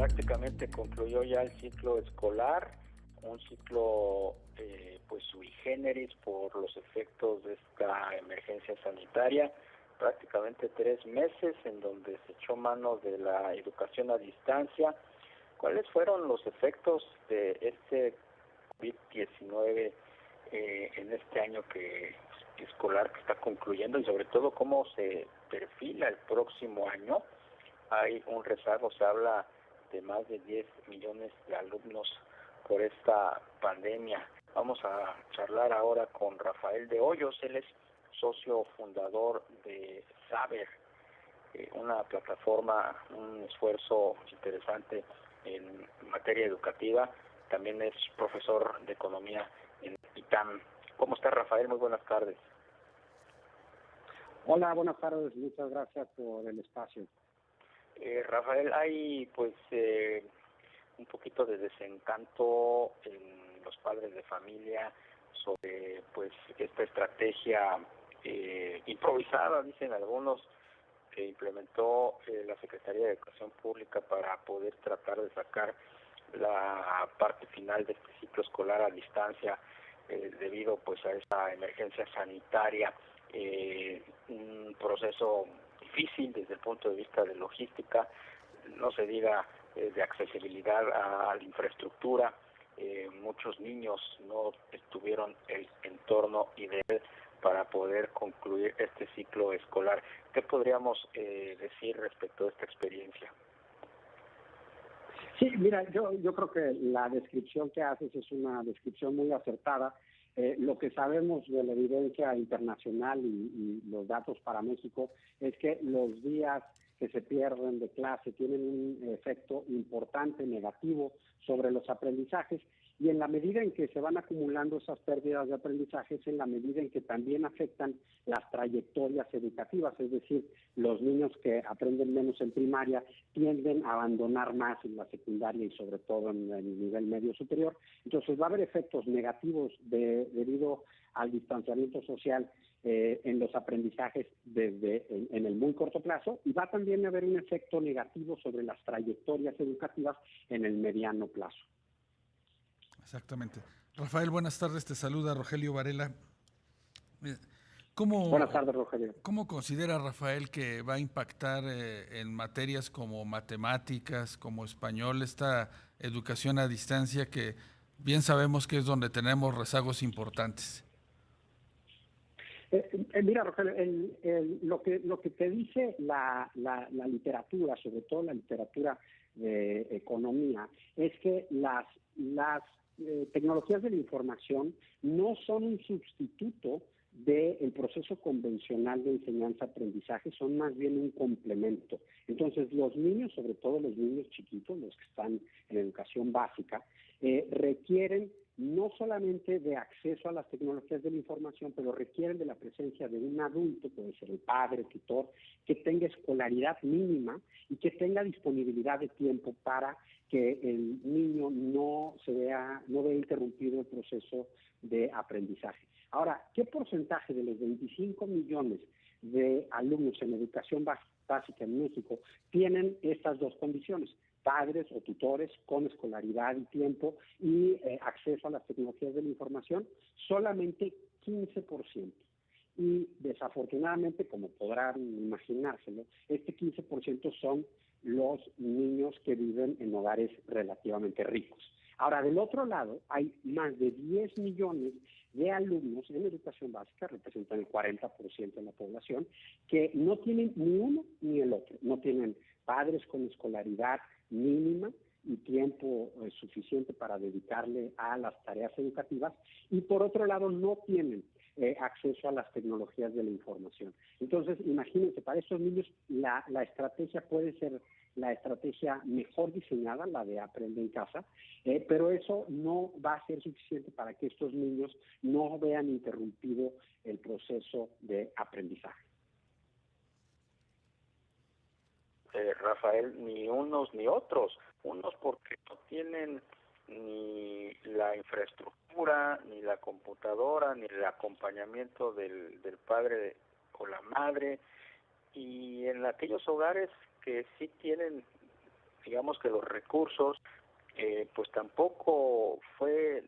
Prácticamente concluyó ya el ciclo escolar, un ciclo pues sui generis por los efectos de esta emergencia sanitaria, prácticamente 3 meses en donde se echó mano de la educación a distancia. ¿Cuáles fueron los efectos de este COVID-19 en este año escolar que está concluyendo, y sobre todo cómo se perfila el próximo año? Hay un rezago, se habla de más de 10 millones de alumnos por esta pandemia. Vamos a charlar ahora con Rafael de Hoyos. Él es socio fundador de Saber, una plataforma, un esfuerzo interesante en materia educativa. También es profesor de economía en ITAM. ¿Cómo está, Rafael? Muy buenas tardes. Hola, buenas tardes. Muchas gracias por el espacio. Rafael, hay pues un poquito de desencanto en los padres de familia sobre pues esta estrategia improvisada, dicen algunos, que implementó la Secretaría de Educación Pública para poder tratar de sacar la parte final de este ciclo escolar a distancia debido pues a esta emergencia sanitaria, un proceso difícil desde el punto de vista de logística, no se diga de accesibilidad a la infraestructura. Muchos niños no tuvieron el entorno ideal para poder concluir este ciclo escolar. ¿Qué podríamos decir respecto a esta experiencia? Sí, mira, yo creo que la descripción que haces es una descripción muy acertada. Lo que sabemos de la evidencia internacional y los datos para México es que los días que se pierden de clase tienen un efecto importante negativo sobre los aprendizajes, y en la medida en que se van acumulando esas pérdidas de aprendizajes, en la medida en que también afectan las trayectorias educativas, es decir, los niños que aprenden menos en primaria tienden a abandonar más en la secundaria y sobre todo en el nivel medio superior. Entonces va a haber efectos negativos debido al distanciamiento social en los aprendizajes en el muy corto plazo, y va también a haber un efecto negativo sobre las trayectorias educativas en el mediano plazo. Exactamente. Rafael, buenas tardes, te saluda Rogelio Varela. Buenas tardes, Rogelio. ¿Cómo considera Rafael que va a impactar en materias como matemáticas, como español, esta educación a distancia que bien sabemos que es donde tenemos rezagos importantes? Mira, Rogelio, lo que te dice la literatura, sobre todo la literatura de economía, es que las tecnologías de la información no son un sustituto del proceso convencional de enseñanza-aprendizaje, son más bien un complemento. Entonces, los niños, sobre todo los niños chiquitos, los que están en educación básica, requieren no solamente de acceso a las tecnologías de la información, pero requieren de la presencia de un adulto, puede ser el padre, tutor, que tenga escolaridad mínima y que tenga disponibilidad de tiempo para que el niño no vea interrumpido el proceso de aprendizaje. Ahora, ¿qué porcentaje de los 25 millones de alumnos en educación básica en México tienen estas dos condiciones? Padres o tutores con escolaridad y tiempo y acceso a las tecnologías de la información, solamente 15%. Y desafortunadamente, como podrán imaginárselo, este 15% son los niños que viven en hogares relativamente ricos. Ahora, del otro lado, hay más de 10 millones de alumnos en educación básica, representan el 40% de la población, que no tienen ni uno ni el otro. No tienen padres con escolaridad mínima y tiempo suficiente para dedicarle a las tareas educativas, y por otro lado no tienen acceso a las tecnologías de la información. Entonces, imagínense, para estos niños la estrategia puede ser la estrategia mejor diseñada, la de aprender en casa, pero eso no va a ser suficiente para que estos niños no vean interrumpido el proceso de aprendizaje. Rafael, ni unos ni otros. Unos porque no tienen ni la infraestructura, ni la computadora, ni el acompañamiento del padre o la madre, y en aquellos hogares que sí tienen digamos que los recursos, pues tampoco fue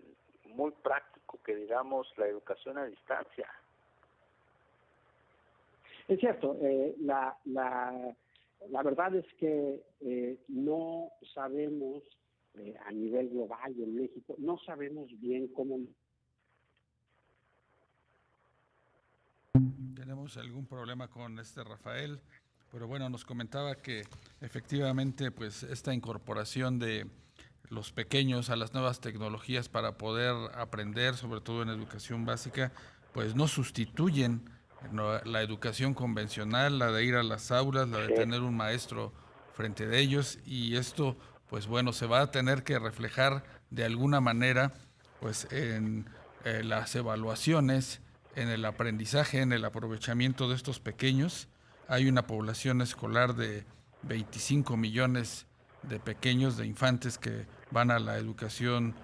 muy práctico que digamos la educación a distancia. Es cierto, la verdad es que no sabemos a nivel global y en México, no sabemos bien cómo... Tenemos algún problema con Rafael, pero bueno, nos comentaba que efectivamente pues esta incorporación de los pequeños a las nuevas tecnologías para poder aprender, sobre todo en educación básica, pues no sustituyen la educación convencional, la de ir a las aulas, la de tener un maestro frente de ellos, y esto pues bueno, se va a tener que reflejar de alguna manera pues en las evaluaciones, en el aprendizaje, en el aprovechamiento de estos pequeños. Hay una población escolar de 25 millones de pequeños, de infantes que van a la educación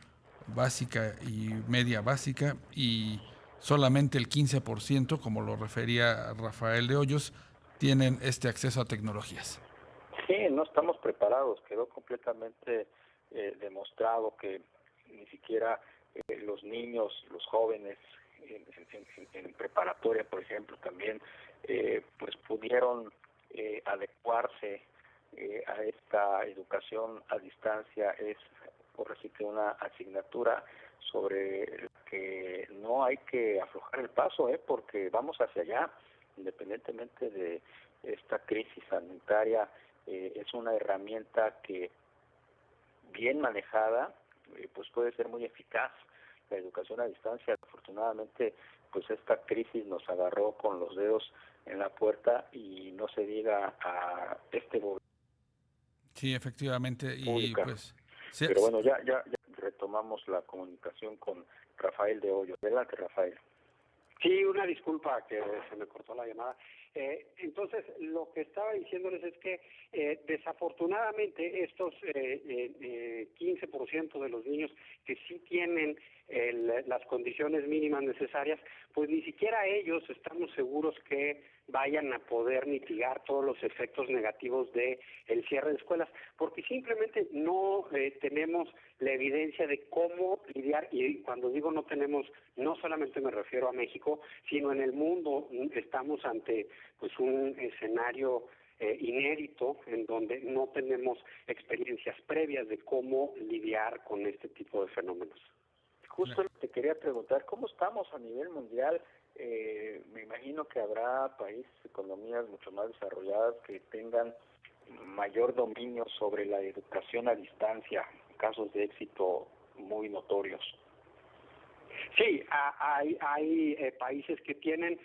básica y media básica, y solamente el 15%, como lo refería Rafael de Hoyos, tienen este acceso a tecnologías. Sí, no estamos preparados, quedó completamente demostrado que ni siquiera los niños, los jóvenes en preparatoria, por ejemplo, también pues pudieron adecuarse a esta educación a distancia. Es, por decir, que una asignatura sobre la que no hay que aflojar el paso, porque vamos hacia allá, independientemente de esta crisis sanitaria. Es una herramienta que, bien manejada, pues puede ser muy eficaz. La educación a distancia, afortunadamente, pues esta crisis nos agarró con los dedos en la puerta, y no se diga a este gobierno. Sí, efectivamente, Pública. Y pues... Sí, pero bueno, ya retomamos la comunicación con Rafael de Hoyos. Adelante, Rafael. Sí, una disculpa que se me cortó la llamada. Entonces, lo que estaba diciéndoles es que desafortunadamente estos 15% de los niños que sí tienen las condiciones mínimas necesarias, pues ni siquiera ellos estamos seguros que vayan a poder mitigar todos los efectos negativos de el cierre de escuelas, porque simplemente no tenemos la evidencia de cómo lidiar, y cuando digo no tenemos, no solamente me refiero a México, sino en el mundo. Estamos ante pues un escenario inédito en donde no tenemos experiencias previas de cómo lidiar con este tipo de fenómenos. Justo te quería preguntar, ¿cómo estamos a nivel mundial? Me imagino que habrá países, economías mucho más desarrolladas que tengan mayor dominio sobre la educación a distancia, casos de éxito muy notorios. Sí, hay países que tienen,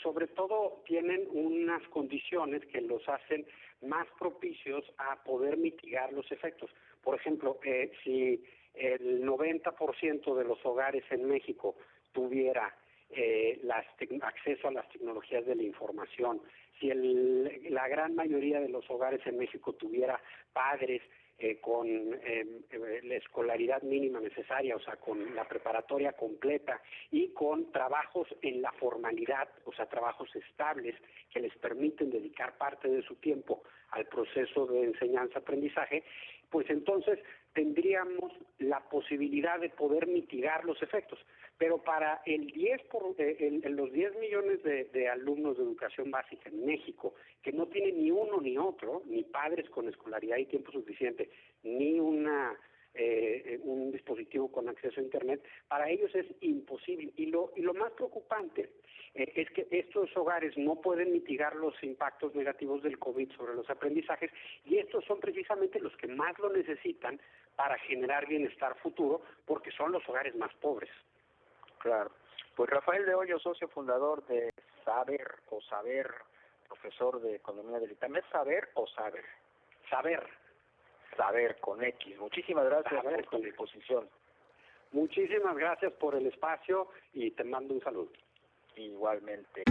sobre todo tienen unas condiciones que los hacen más propicios a poder mitigar los efectos. Por ejemplo, si el 90% de los hogares en México tuviera acceso a las tecnologías de la información, si la gran mayoría de los hogares en México tuviera padres con la escolaridad mínima necesaria, o sea, con la preparatoria completa y con trabajos en la formalidad, o sea, trabajos estables que les permiten dedicar parte de su tiempo al proceso de enseñanza-aprendizaje, pues entonces tendríamos la posibilidad de poder mitigar los efectos. Pero para los 10 millones de alumnos de educación básica en México, que no tienen ni uno ni otro, ni padres con escolaridad y tiempo suficiente, ni un dispositivo con acceso a Internet, para ellos es imposible. Y lo más preocupante es que estos hogares no pueden mitigar los impactos negativos del COVID sobre los aprendizajes, y estos son precisamente los que más lo necesitan para generar bienestar futuro, porque son los hogares más pobres. Claro. Pues Rafael de Hoyos, socio fundador de Saber, profesor de Economía del ITAM. ¿Es Saber o Saber? Saber, con X. Muchísimas gracias por tu disposición. Muchísimas gracias por el espacio y te mando un saludo. Igualmente.